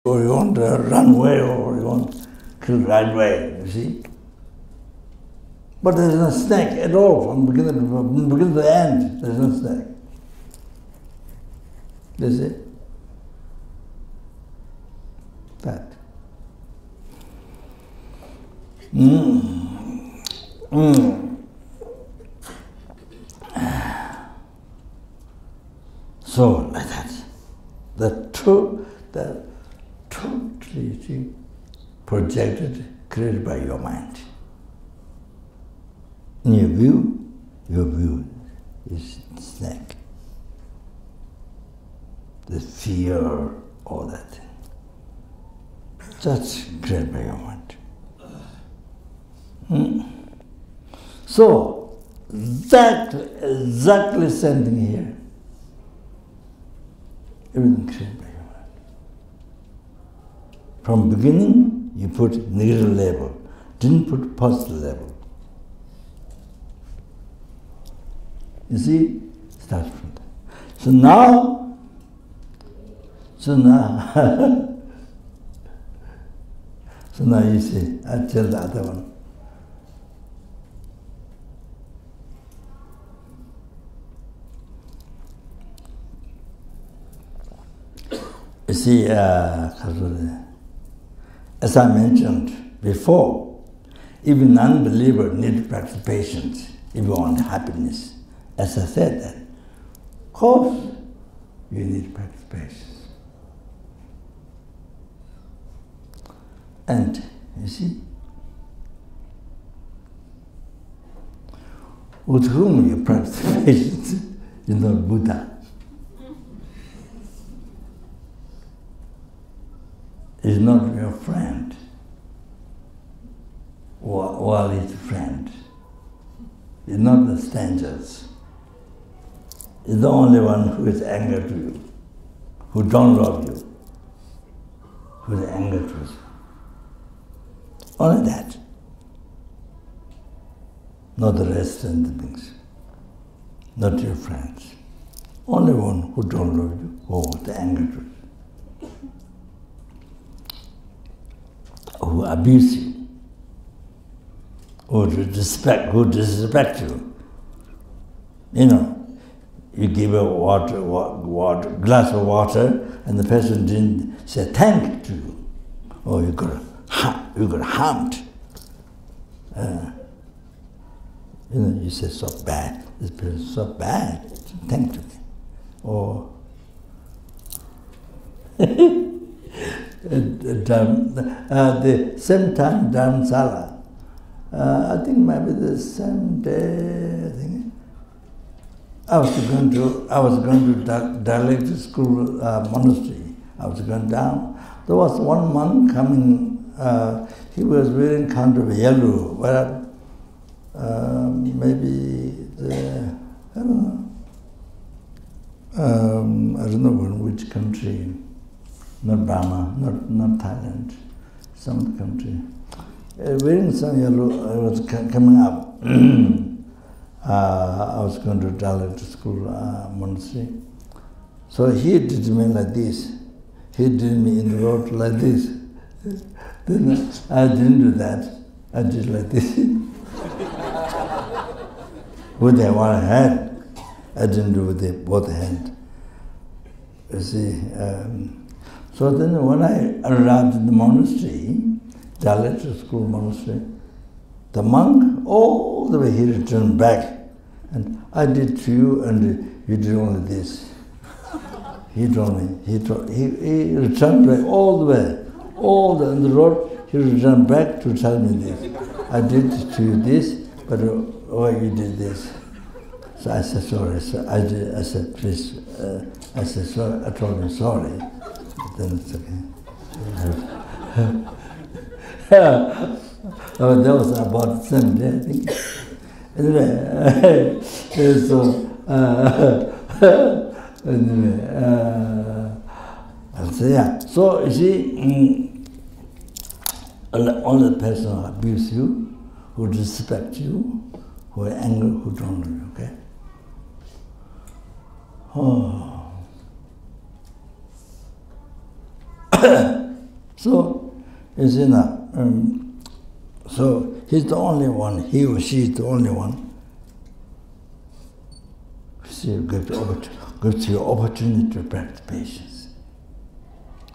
or you want to run away, or you want to kill right away, you see. But there's no snake at all from beginning to the end. There's no snake. You see? That. So, like that. The truth totally projected, created by your mind. In your view is snake. The fear, all that thing. That's created by your mind. So, exactly same thing here. Everything created by your mind. From beginning, you put negative label, didn't put positive label. You see, starts from there. So now, so now you see, I tell the other one. You see, as I mentioned before, even non-believer need to practice patience if you want happiness. As I said that, of course, you need to practice patience. And, you see, with whom you practice patience, you're not Buddha. Is not your friend, while he's a friend. He's not the strangers. He's the only one who is angry to you, who don't love you, who is angry to you. Only that. Not the rest and the things. Not your friends. Only one who don't love you, who is angry to you. Who abuse you, who disrespect you. You know, you give a glass of water, and the person didn't say thank you to you, or you got harmed. You know, you say so bad. This person is so bad. Thank you, or. The same time Dharmsala, I think maybe the same day, I think, I was going to direct school monastery. I was going down. There was one monk coming, he was wearing kind of yellow, where maybe I don't know which country. Not Burma, not Thailand, some country. Wearing some yellow, I was coming up. I was going to Dalit school monastery. So he did me like this. He did me in the road like this. Then I didn't do that. I did like this. With the one hand. I didn't do with the both hands. You see. So then when I arrived in the monastery, Dalit school monastery, the monk, all the way he returned back. And I did to you, and you did only this. He returned back all the way, on the road, he returned back to tell me this. I did to you this, but why you did this? So I said, sorry. So I said, please, I said, sorry. I told him, sorry. Then it's okay. That was about the same day, I think. Anyway, so, anyway, I'll say, yeah. So, you see, all the person who abuse you, who disrespect you, who are angry, who don't know you, okay? Oh. So, you see now, so he's the only one, he or she is the only one. See, gives you opportunity to practice patience.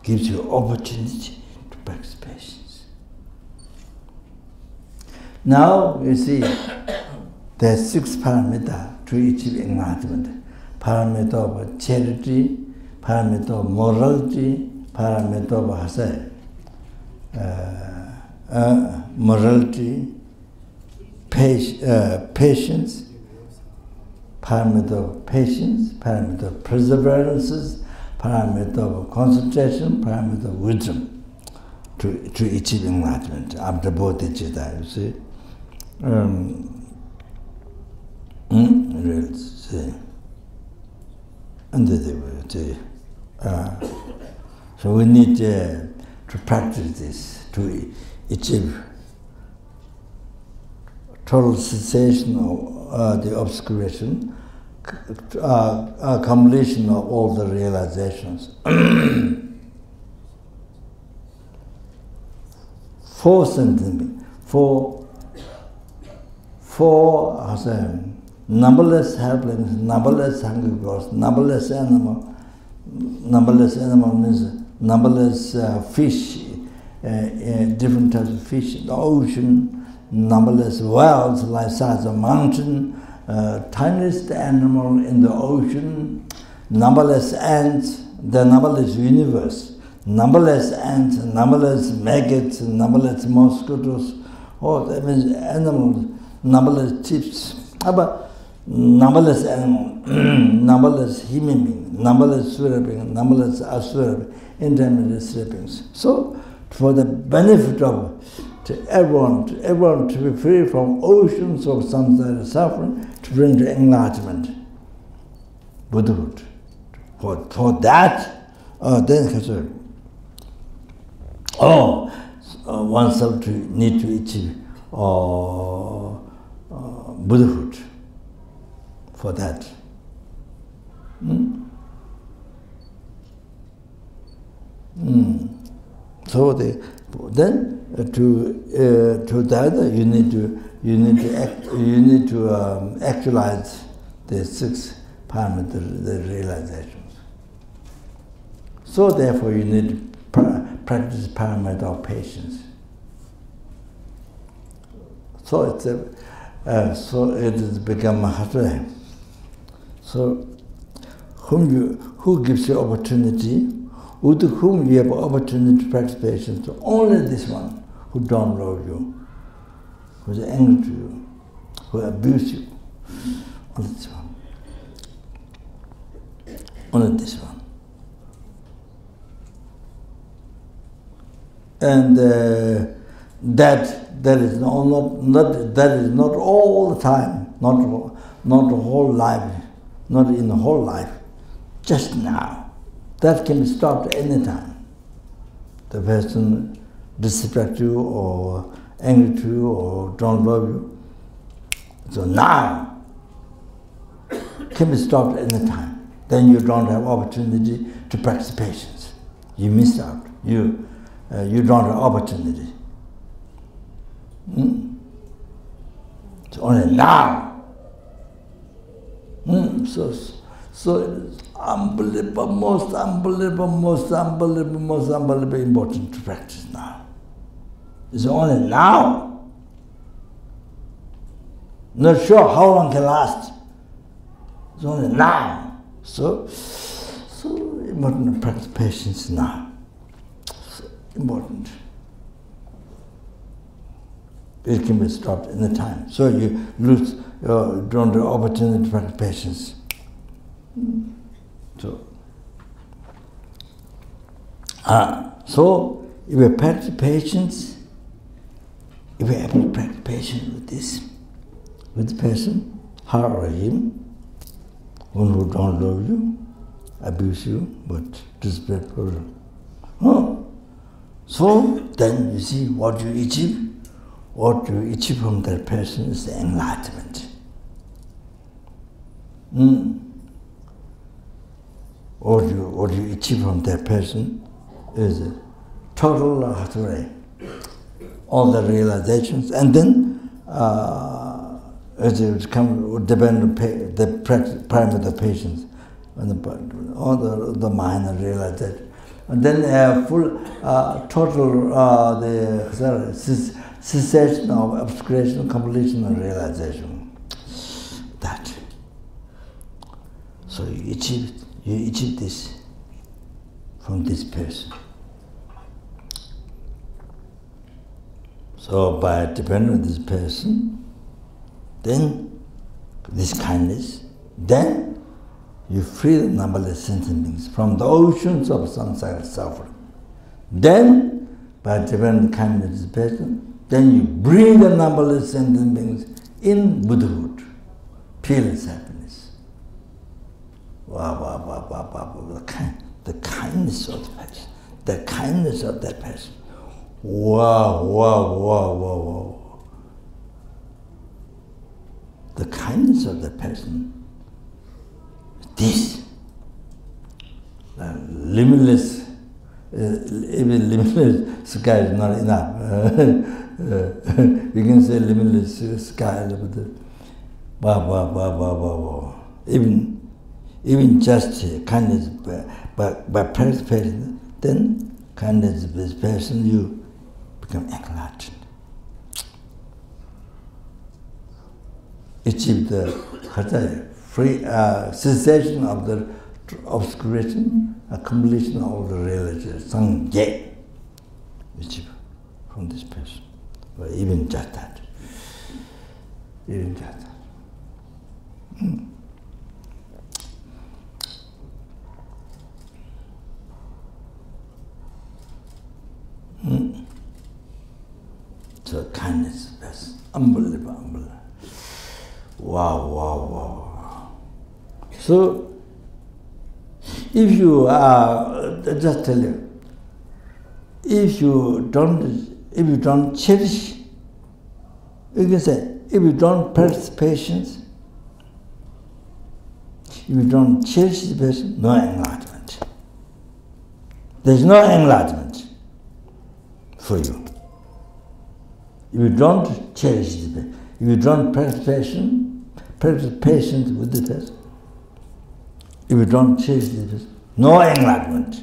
Gives you opportunity to practice patience. Now, you see, there are 6 parameters to achieve enlightenment. Parameter of charity, parameter of morality, parameter of morality, patience, parameter of patience, parameter of perseverance, parameter of concentration, parameter of wisdom to achieve enlightenment after bodhicitta, you see. Really, see. So we need to practice this to achieve total cessation of the obscuration, completion of all the realizations. 4 sentences, four numberless helplings, numberless hungry ghosts, numberless animal. Numberless animal means numberless fish, different types of fish in the ocean, numberless whales like size of mountain, tiniest animal in the ocean, numberless ants, the numberless universe, numberless ants, numberless maggots, numberless mosquitoes. Oh, that means animals, numberless chips. But numberless animals, numberless human beings, numberless sura beings, numberless asura beings, intermediate sleepings. So, for the benefit of everyone to be free from oceans of samsara suffering, to bring to enlightenment, Buddhahood. For that, then oneself to need to achieve Buddhahood. For that. So then to that you need to actualize the 6 parameters, the realizations. So therefore you need to practice parameter of patience. So so it has become Mahatma. So who gives you opportunity, with whom you have opportunity to practice patience? Only this one who don't love you, who is angry to you, who abuse you. Only this one. Only this one. And that is not all the time, not the whole life, not in the whole life, just now. That can be stopped any time. The person disrespects you or angry to you or don't love you. So now can be stopped any time. Then you don't have opportunity to practice patience. You miss out. You don't have opportunity. It's only now. So it is unbelievable, most unbelievable important to practice now. It's only now. Not sure how long can last. It's only now. So important to practice patience now. So important. It can be stopped in the time. So you don't have opportunity to practice patience. So if you practice patience, if you are able to practice patience with the person, her or him, one who don't love you, abuse you, but disrespectful. So then you see what you achieve. What you achieve from that person is the enlightenment. What you achieve from that person is total all the realizations, and then it would depend on the parameter of patience, all the minor realization, and then full total the cessation of obscuration, completion, and realization. That. So you achieve this from this person. So by depending on this person, then this kindness, then you free the numberless sentient beings from the oceans of samsara suffering. Then, by depending on the kindness of this person, then you bring the numberless sentient beings in Buddhahood, peerless happiness. Wow, wow, wow, wow, wow, the kindness of the person, the kindness of that person. Wow, wow, wow, wow, wow. The kindness of the person, this, limitless, even limitless sky is not enough. You can say limitless sky, but wow, wow, wow, wow, wow, wow. Even just kindness by participation, then kindness of this person, you become enlightened. Achieve the free cessation of the obscuration, accumulation of the realization, sangye, achieve from this person. But even just that. Even just that. So kindness is unbelievable, unbelievable. Wow, wow, wow. So, if you just tell you, if you don't cherish, you can say, if you don't practice patience, if you don't cherish the person, no enlightenment. There's no enlightenment for you. If you don't cherish the person, if you don't practice patience with the person, if you don't cherish the person, no enlightenment.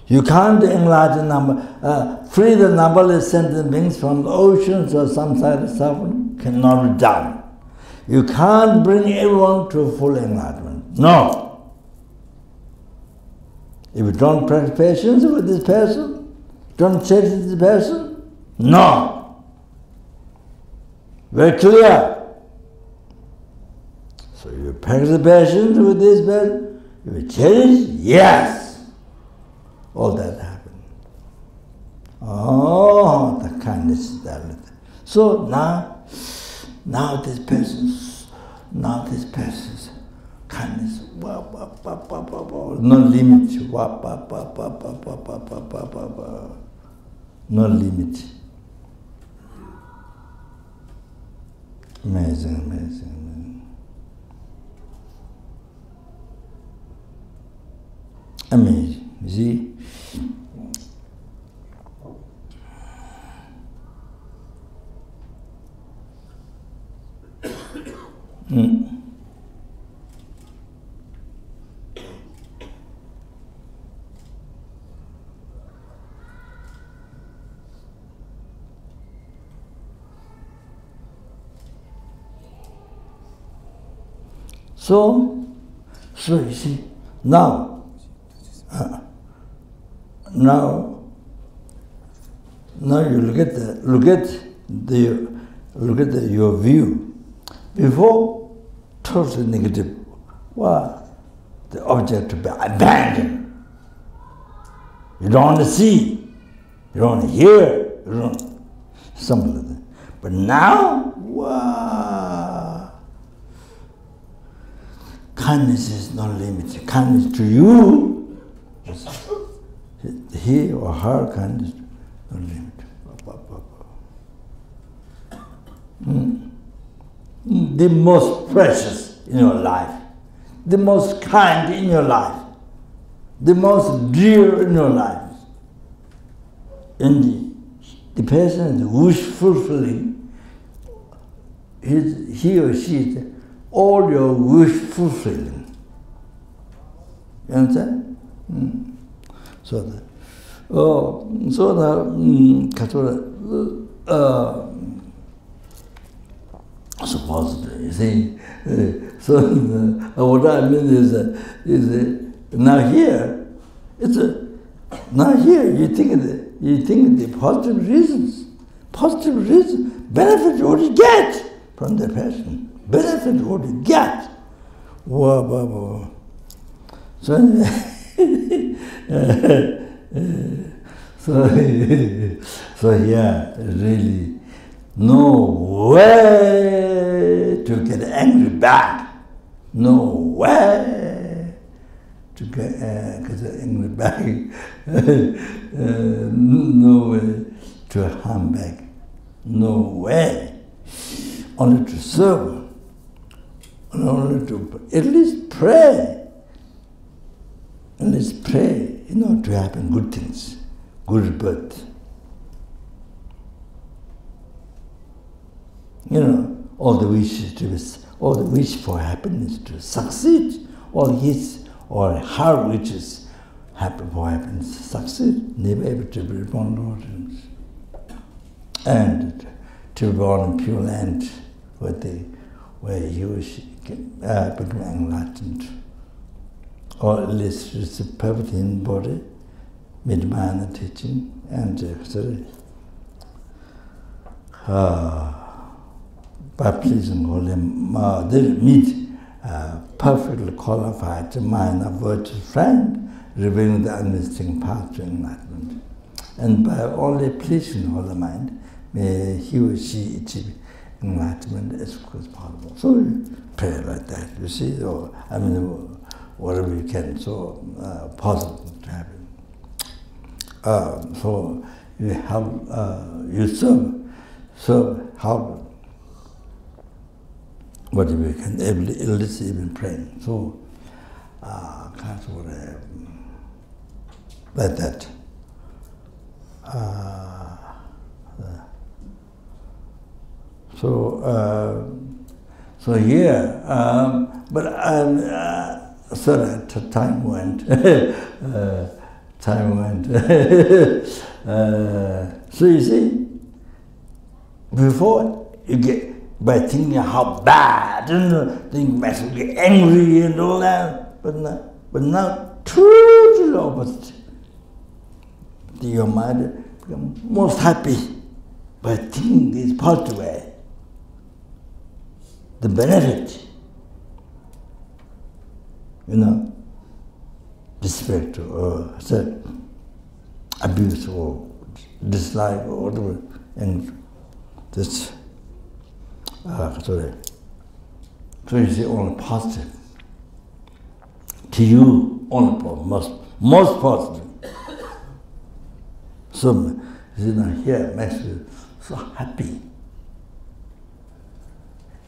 You can't enlighten free the numberless sentient beings from the oceans of samsara suffering, cannot be done. You can't bring everyone to full enlightenment. No. If you don't practice patience with this person, don't cherish this person, no. Very clear. So you practice patience with this person, you cherish, yes. All that happened. Oh, the kindness is everything. So now this person's kindness, no limit, no limit. Amazing, amazing, amazing. Amazing, you see? So you see, now you look at your view. Before, totally negative. Well, the object to be abandoned. You don't want to see, you don't want to hear, you don't something like that. But now, wow, kindness is not limited. Kindness to you, he or her kindness is not limited. The most precious in your life, the most kind in your life, the most dear in your life. And the person is wish fulfilling, he or she is all your wish fulfilling. You understand? So supposedly, you see. What I mean is now here, now here you think the positive reasons, benefit what you get from the person, benefit what you get. Whoa. So yeah, really, no way to get angry back. No way to get angry back. No way to harm back. No way. Only to serve. Only to at least pray. At least pray, to happen good things, good birth. All the wish for happiness to succeed, all her wishes happen for happiness to succeed, never able to be born Lord, and to be born in pure land where he or she can become enlightened, or at least it's a perfect in body, mid-mind teaching, and by pleasing Holy Mother, they meet perfectly qualified mind of virtuous friend, revealing the unmistakable path to enlightenment. And by only pleasing Holy Mind, may he or she achieve enlightenment as quick as possible. So we pray like that, you see, or whatever you can, so positive to happen. So you help, you serve, help. Whatever you can, at least even praying. So, kind of like that. So here, but sorry, time went. Time went. So you see, before you get, by thinking how bad, think myself get angry and all that, but now totally opposite. Your mind becomes most happy by thinking this positive way. The benefit, respect or abuse or dislike or whatever, and this. So you see, only positive. To you, only most positive. So you see, now here makes you so happy.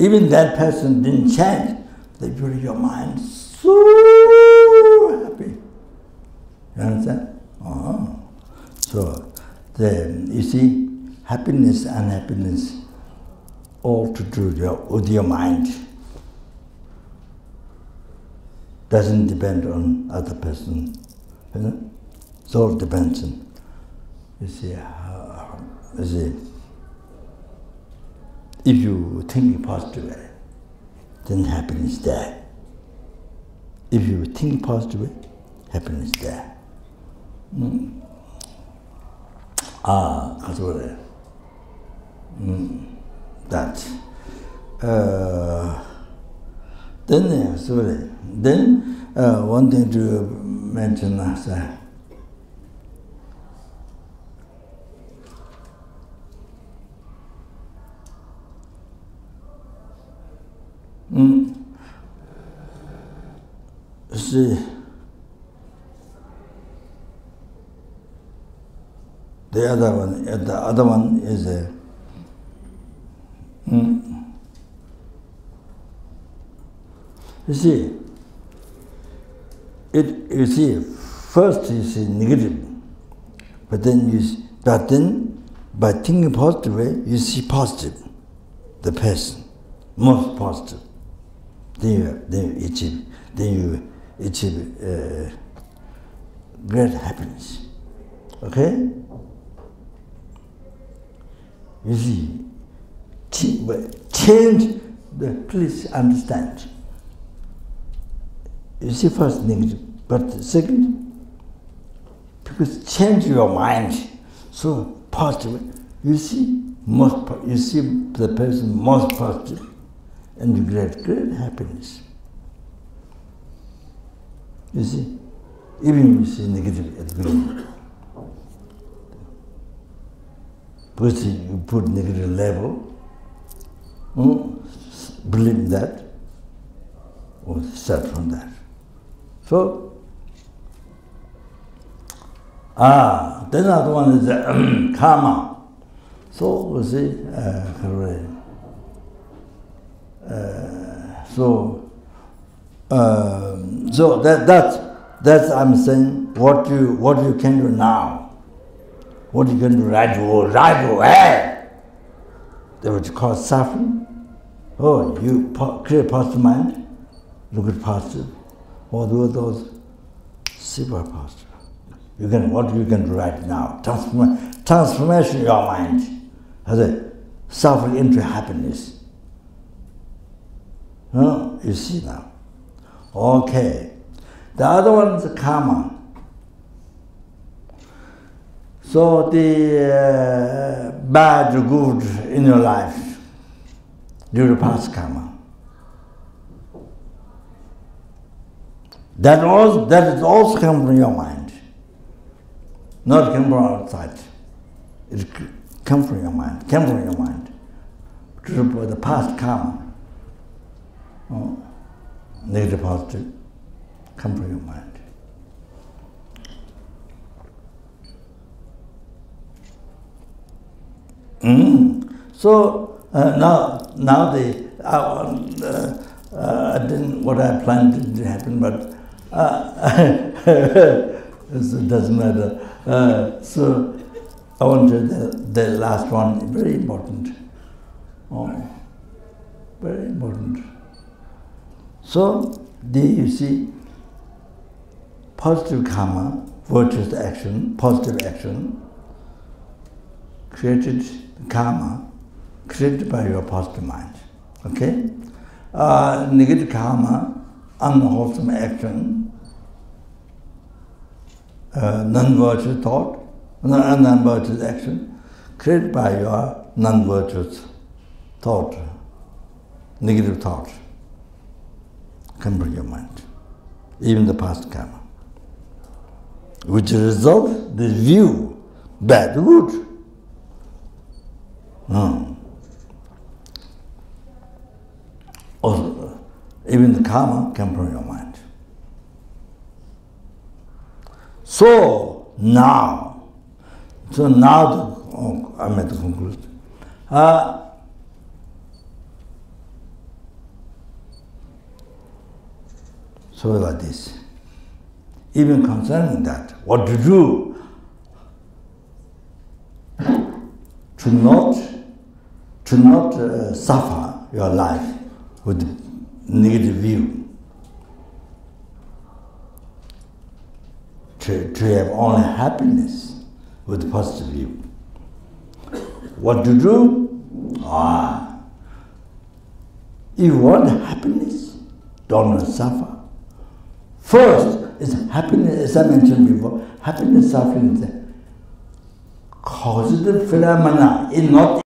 Even that person didn't change, they put your mind so happy. You understand? So then you see, happiness and unhappiness, all to do with your mind. Doesn't depend on other person. It all depends on, if you think positively, then happiness is there. If you think positively, happiness is there. That. Then one thing to mention is see, the other one is you see, first you see negative, but then by thinking positive way, you see positive, the person, most positive. Then you achieve great happiness. Okay? You see, change please understand. You see first negative, but second, because change your mind, so positive. You see the person most positive, and you get great happiness. You see, even you see negative at the beginning, because you put negative label, believe that, or start from that. So, then another one is karma. So, you see, so that's I'm saying what you can do now, what you can do right away. That what you call suffering. Oh, you create positive mind, look at positive. Or do those super positive. What you can do right now? Transformation of your mind. As a suffering into happiness. You see now. Okay. The other one is karma. So the bad or good in your life due to past karma. That is also come from your mind, not come from outside. It comes from your mind, to the past karma, negative, positive, come from your mind. So now I didn't what I planned didn't happen, but it doesn't matter. So I want to the last one, very important. Very important. So you see, positive karma, virtuous action, positive action, created karma, created by your positive mind. Okay? Negative karma, unwholesome action, non-virtuous thought, non-virtuous action, created by your non-virtuous thought, negative thought, come from your mind, even the past karma, which result the view, bad, good. Also, even the karma comes from your mind. So now I'm at the conclusion. So like this. Even concerning that, what to do to not suffer your life with negative view. To have only happiness with positive view. What to do? If you want happiness, don't suffer. First is happiness, as I mentioned before, happiness, suffering is a causative phenomena, it's not